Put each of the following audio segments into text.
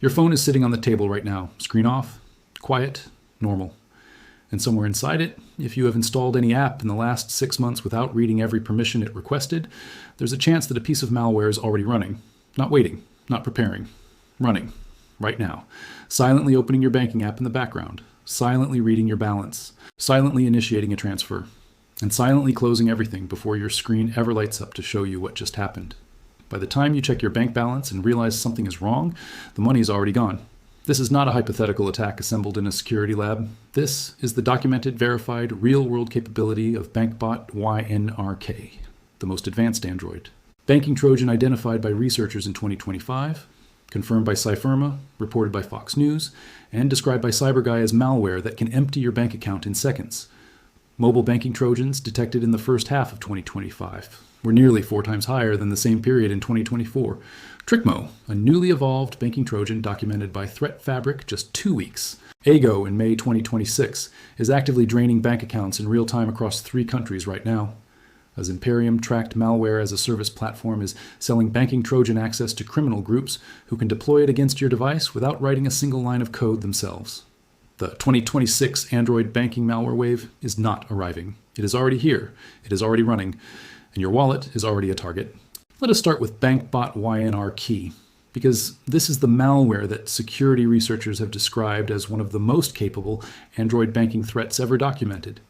Your phone is sitting on the table right now, screen off, quiet, normal. And somewhere inside it, if you have installed any app in the last 6 months without reading every permission it requested, there's a chance that a piece of malware is already running. Not waiting, not preparing. Running. Right now. Silently opening your banking app in the background. Silently reading your balance. Silently initiating a transfer. And silently closing everything before your screen ever lights up to show you what just happened. By the time you check your bank balance and realize something is wrong, the money is already gone. This is not a hypothetical attack assembled in a security lab. This is the documented, verified, real-world capability of BankBot YNRK, the most advanced Android. Banking Trojan identified by researchers in 2025, confirmed by Cypherma, reported by Fox News, and described by CyberGuy as malware that can empty your bank account in seconds. Mobile banking Trojans detected in the first half of 2025 were nearly 4 times higher than the same period in 2024. TrickMo, a newly evolved banking Trojan documented by Threat Fabric just 2 weeks. Ago in May 2026 is actively draining bank accounts in real time across 3 countries right now. As Imperium tracked malware as a service platform is selling banking Trojan access to criminal groups who can deploy it against your device without writing a single line of code themselves. The 2026 Android banking malware wave is not arriving. It is already here. It is already running. And your wallet is already a target. Let us start with BankBot YNRK, because this is the malware that security researchers have described as one of the most capable Android banking threats ever documented.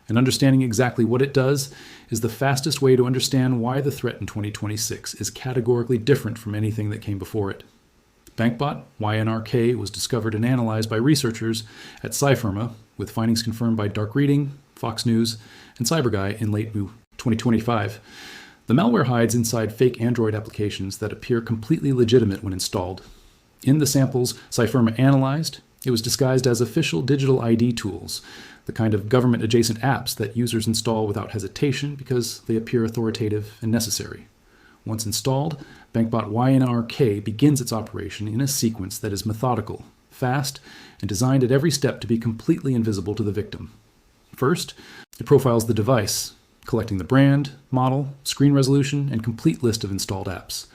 And understanding exactly what it does is the fastest way to understand why the threat in 2026 is categorically different from anything that came before it. BankBot YNRK was discovered and analyzed by researchers at Cypherma, with findings confirmed by Dark Reading, Fox News, and CyberGuy in late 2025. The malware hides inside fake Android applications that appear completely legitimate when installed. In the samples Cypherma analyzed, it was disguised as official digital ID tools, the kind of government-adjacent apps that users install without hesitation because they appear authoritative and necessary. Once installed, BankBot YNRK begins its operation in a sequence that is methodical, fast, and designed at every step to be completely invisible to the victim. First, it profiles the device, collecting the brand, model, screen resolution, and complete list of installed apps.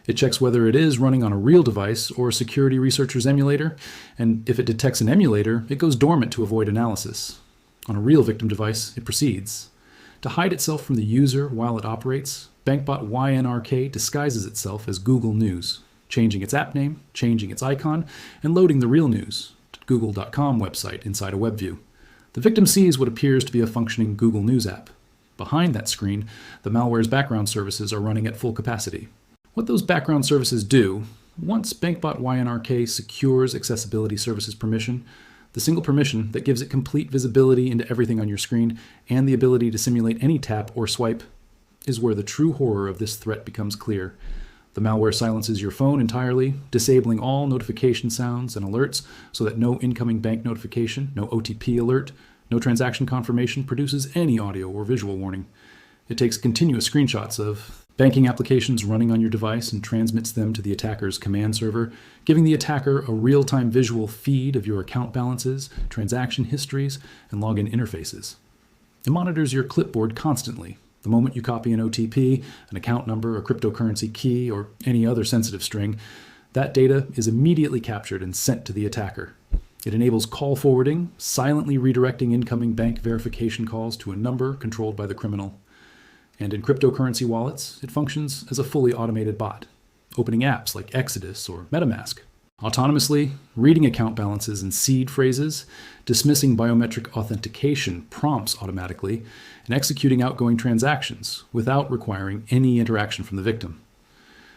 It checks whether it is running on a real device or a security researcher's emulator, and if it detects an emulator, it goes dormant to avoid analysis. On a real victim device, it proceeds. To hide itself from the user while it operates, BankBot YNRK disguises itself as Google News, changing its app name, changing its icon, and loading the real news, google.com website inside a web view. The victim sees what appears to be a functioning Google News app. Behind that screen, the malware's background services are running at full capacity. What those background services do, once BankBot YNRK secures accessibility services permission, the single permission that gives it complete visibility into everything on your screen and the ability to simulate any tap or swipe, is where the true horror of this threat becomes clear. The malware silences your phone entirely, disabling all notification sounds and alerts so that no incoming bank notification, no OTP alert, no transaction confirmation produces any audio or visual warning. It takes continuous screenshots of banking applications running on your device and transmits them to the attacker's command server, giving the attacker a real-time visual feed of your account balances, transaction histories, and login interfaces. It monitors your clipboard constantly. The moment you copy an OTP, an account number, a cryptocurrency key, or any other sensitive string, that data is immediately captured and sent to the attacker. It enables call forwarding, silently redirecting incoming bank verification calls to a number controlled by the criminal. And in cryptocurrency wallets, it functions as a fully automated bot, opening apps like Exodus or MetaMask, autonomously reading account balances and seed phrases, dismissing biometric authentication prompts automatically, and executing outgoing transactions without requiring any interaction from the victim.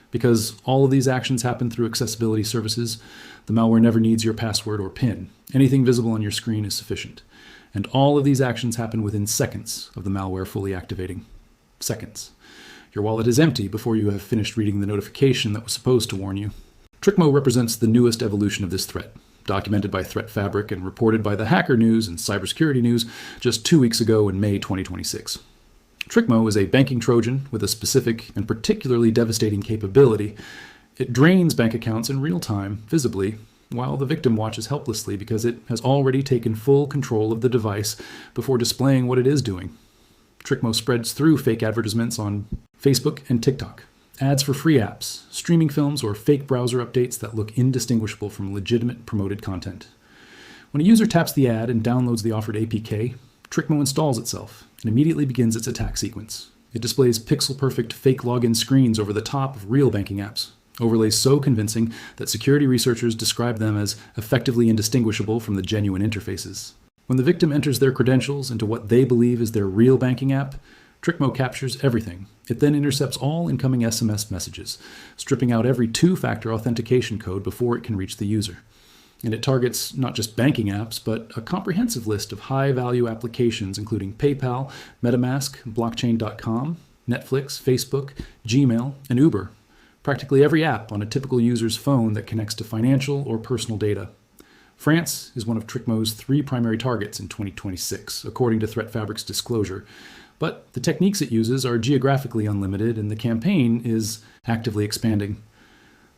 Because all of these actions happen through accessibility services, the malware never needs your password or PIN. Anything visible on your screen is sufficient. And all of these actions happen within seconds of the malware fully activating. Seconds. Your wallet is empty before you have finished reading the notification that was supposed to warn you. TrickMo represents the newest evolution of this threat, documented by Threat Fabric and reported by the Hacker News and Cybersecurity News just 2 weeks ago in May 2026. TrickMo is a banking Trojan with a specific and particularly devastating capability. It drains bank accounts in real time, visibly, while the victim watches helplessly because it has already taken full control of the device before displaying what it is doing. TrickMo spreads through fake advertisements on Facebook and TikTok, Ads for free apps, streaming films, or fake browser updates that look indistinguishable from legitimate promoted content. When a user taps the ad and downloads the offered APK, TrickMo installs itself and immediately begins its attack sequence. It displays pixel-perfect fake login screens over the top of real banking apps, overlays so convincing that security researchers describe them as effectively indistinguishable from the genuine interfaces. When the victim enters their credentials into what they believe is their real banking app, TrickMo captures everything. It then intercepts all incoming SMS messages, stripping out every two-factor authentication code before it can reach the user. And it targets not just banking apps, but a comprehensive list of high-value applications including PayPal, MetaMask, Blockchain.com, Netflix, Facebook, Gmail, and Uber. Practically every app on a typical user's phone that connects to financial or personal data. France is one of TrickMo's 3 primary targets in 2026, according to ThreatFabric's disclosure. But the techniques it uses are geographically unlimited, and the campaign is actively expanding.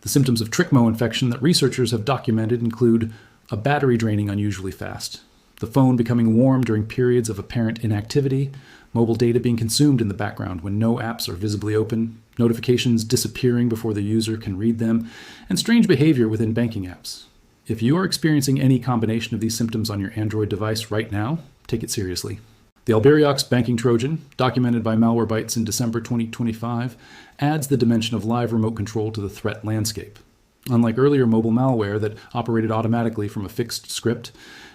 The symptoms of TrickMo infection that researchers have documented include a battery draining unusually fast, the phone becoming warm during periods of apparent inactivity, mobile data being consumed in the background when no apps are visibly open, notifications disappearing before the user can read them, and strange behavior within banking apps. If you are experiencing any combination of these symptoms on your Android device right now, take it seriously. The Alberiox banking Trojan, documented by Malwarebytes in December 2025, adds the dimension of live remote control to the threat landscape. Unlike earlier mobile malware that operated automatically from a fixed script,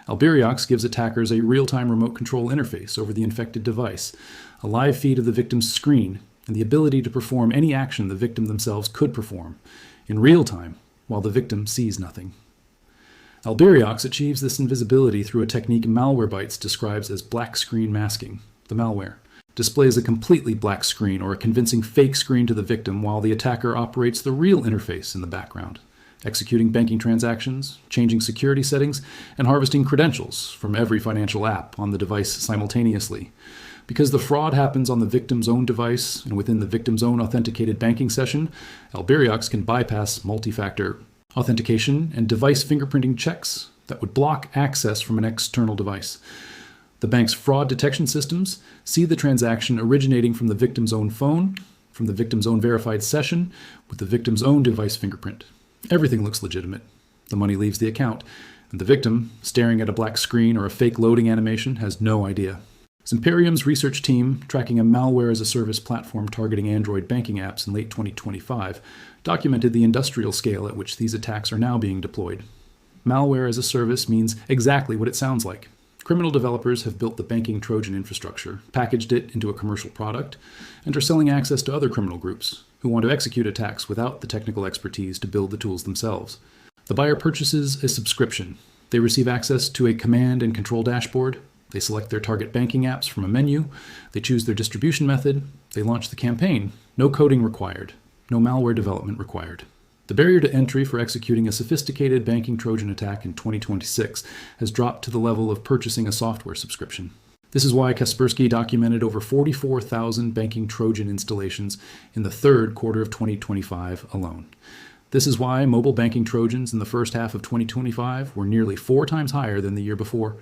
Alberiox gives attackers a real-time remote control interface over the infected device, a live feed of the victim's screen, and the ability to perform any action the victim themselves could perform, in real time, while the victim sees nothing. Alberiox achieves this invisibility through a technique Malwarebytes describes as black screen masking. The malware displays a completely black screen or a convincing fake screen to the victim while the attacker operates the real interface in the background, executing banking transactions, changing security settings, and harvesting credentials from every financial app on the device simultaneously. Because the fraud happens on the victim's own device and within the victim's own authenticated banking session, Alberiox can bypass multi-factor authentication and device fingerprinting checks that would block access from an external device. The bank's fraud detection systems see the transaction originating from the victim's own phone, from the victim's own verified session, with the victim's own device fingerprint. Everything looks legitimate. The money leaves the account, and the victim, staring at a black screen or a fake loading animation, has no idea. Zimperium's research team, tracking a malware-as-a-service platform targeting Android banking apps in late 2025, documented the industrial scale at which these attacks are now being deployed. Malware-as-a-service means exactly what it sounds like. Criminal developers have built the banking Trojan infrastructure, packaged it into a commercial product, and are selling access to other criminal groups who want to execute attacks without the technical expertise to build the tools themselves. The buyer purchases a subscription. They receive access to a command and control dashboard. They select their target banking apps from a menu. They choose their distribution method. They launch the campaign. No coding required. No malware development required. The barrier to entry for executing a sophisticated banking Trojan attack in 2026 has dropped to the level of purchasing a software subscription. This is why Kaspersky documented over 44,000 banking Trojan installations in the third quarter of 2025 alone. This is why mobile banking Trojans in the first half of 2025 were nearly 4 times higher than the year before.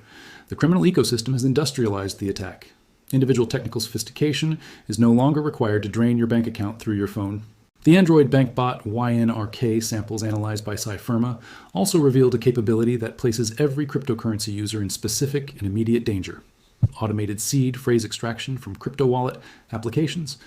The criminal ecosystem has industrialized the attack. Individual technical sophistication is no longer required to drain your bank account through your phone. The Android bank bot YNRK samples analyzed by Cyfirma also revealed a capability that places every cryptocurrency user in specific and immediate danger. Automated seed phrase extraction from crypto wallet applications.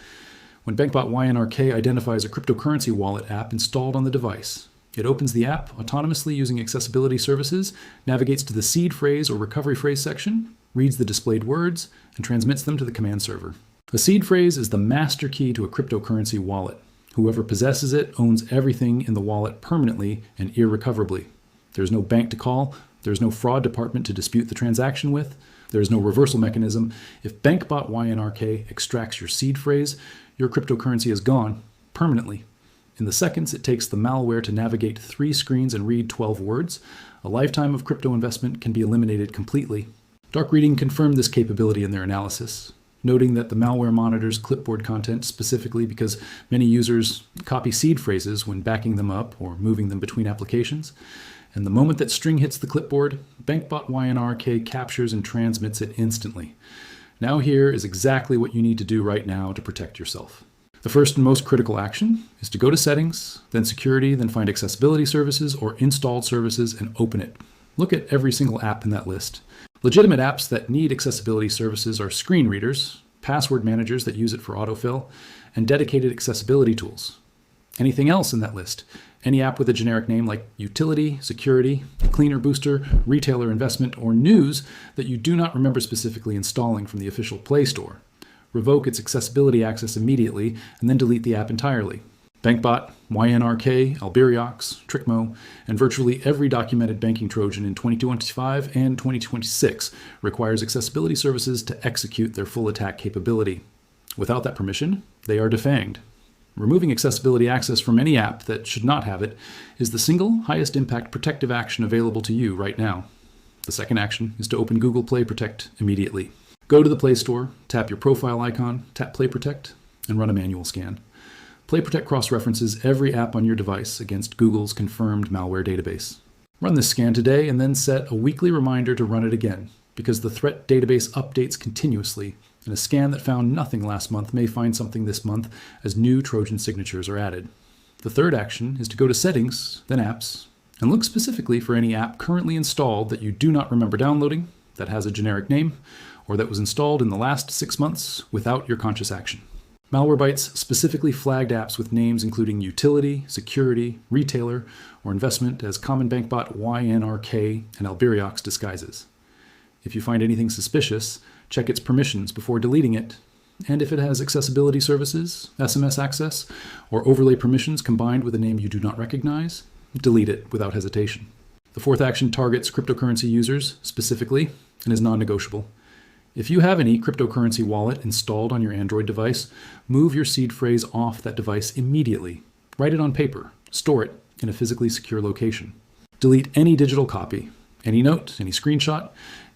When BankBot YNRK identifies a cryptocurrency wallet app installed on the device, it opens the app autonomously using accessibility services, navigates to the seed phrase or recovery phrase section, reads the displayed words, and transmits them to the command server. A seed phrase is the master key to a cryptocurrency wallet. Whoever possesses it owns everything in the wallet permanently and irrecoverably. There's no bank to call. There's no fraud department to dispute the transaction with. There is no reversal mechanism. If BankBot YNRK extracts your seed phrase, your cryptocurrency is gone permanently. In the seconds it takes the malware to navigate 3 screens and read 12 words, a lifetime of crypto investment can be eliminated completely. Dark Reading confirmed this capability in their analysis, noting that the malware monitors clipboard content specifically because many users copy seed phrases when backing them up or moving them between applications. And the moment that string hits the clipboard, BankBot YNRK captures and transmits it instantly. Now here is exactly what you need to do right now to protect yourself. The first and most critical action is to go to Settings, then Security, then find Accessibility Services or Installed Services and open it. Look at every single app in that list. Legitimate apps that need accessibility services are screen readers, password managers that use it for autofill, and dedicated accessibility tools. Anything else in that list? Any app with a generic name like Utility, Security, Cleaner Booster, Retailer Investment, or News that you do not remember specifically installing from the official Play Store. Revoke its accessibility access immediately and then delete the app entirely. BankBot, YNRK, Alberiox, Trickmo, and virtually every documented banking Trojan in 2025 and 2026 requires accessibility services to execute their full attack capability. Without that permission, they are defanged. Removing accessibility access from any app that should not have it is the single highest impact protective action available to you right now. The second action is to open Google Play Protect immediately. Go to the Play Store, tap your profile icon, tap Play Protect, and run a manual scan. Play Protect cross-references every app on your device against Google's confirmed malware database. Run this scan today and then set a weekly reminder to run it again, because the threat database updates continuously, and a scan that found nothing last month may find something this month as new Trojan signatures are added. The third action is to go to Settings, then Apps, and look specifically for any app currently installed that you do not remember downloading, that has a generic name, or that was installed in the last 6 months without your conscious action. Malwarebytes specifically flagged apps with names including Utility, Security, Retailer, or Investment as common BankBot YNRK and Alberiox disguises. If you find anything suspicious, check its permissions before deleting it, and if it has accessibility services, SMS access, or overlay permissions combined with a name you do not recognize, delete it without hesitation. The fourth action targets cryptocurrency users specifically and is non-negotiable. If you have any cryptocurrency wallet installed on your Android device, move your seed phrase off that device immediately. Write it on paper. Store it in a physically secure location. Delete any digital copy, any note, any screenshot,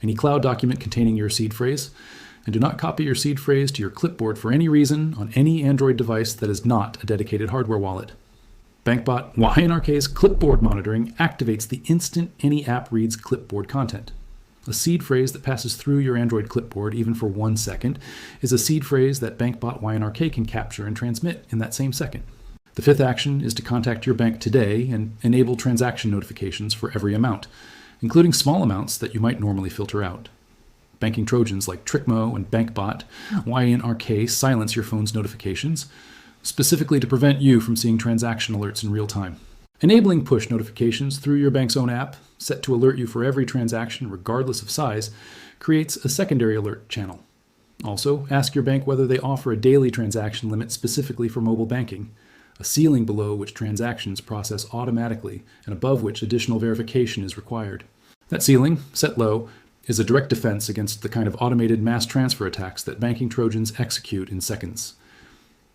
any cloud document containing your seed phrase, and do not copy your seed phrase to your clipboard for any reason on any Android device that is not a dedicated hardware wallet. BankBot YNRK's clipboard monitoring activates the instant any app reads clipboard content. A seed phrase that passes through your Android clipboard even for 1 second is a seed phrase that BankBot YNRK can capture and transmit in that same second. The fifth action is to contact your bank today and enable transaction notifications for every amount, including small amounts that you might normally filter out. Banking Trojans like Trickmo and BankBot YNRK silence your phone's notifications, specifically to prevent you from seeing transaction alerts in real time. Enabling push notifications through your bank's own app, set to alert you for every transaction regardless of size, creates a secondary alert channel. Also, ask your bank whether they offer a daily transaction limit specifically for mobile banking, a ceiling below which transactions process automatically and above which additional verification is required. That ceiling, set low, is a direct defense against the kind of automated mass transfer attacks that banking Trojans execute in seconds.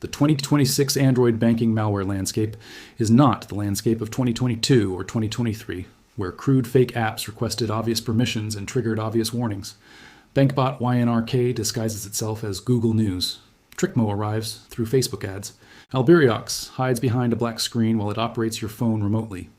The 2026 Android banking malware landscape is not the landscape of 2022 or 2023, where crude fake apps requested obvious permissions and triggered obvious warnings. BankBot YNRK disguises itself as Google News. Trickmo arrives through Facebook ads. Alberiox hides behind a black screen while it operates your phone remotely.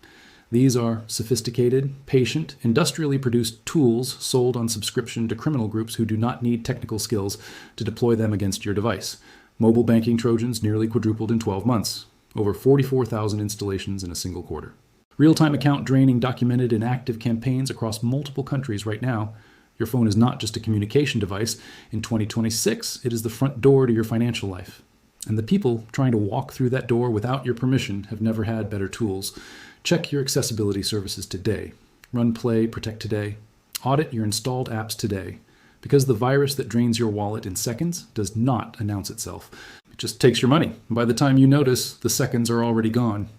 These are sophisticated, patient, industrially produced tools sold on subscription to criminal groups who do not need technical skills to deploy them against your device. Mobile banking Trojans nearly quadrupled in 12 months, over 44,000 installations in a single quarter. Real-time account draining documented in active campaigns across multiple countries right now. Your phone is not just a communication device. In 2026, it is the front door to your financial life. And the people trying to walk through that door without your permission have never had better tools. Check your accessibility services today. Run Play Protect today. Audit your installed apps today. Because the virus that drains your wallet in seconds does not announce itself. It just takes your money. And by the time you notice, the seconds are already gone.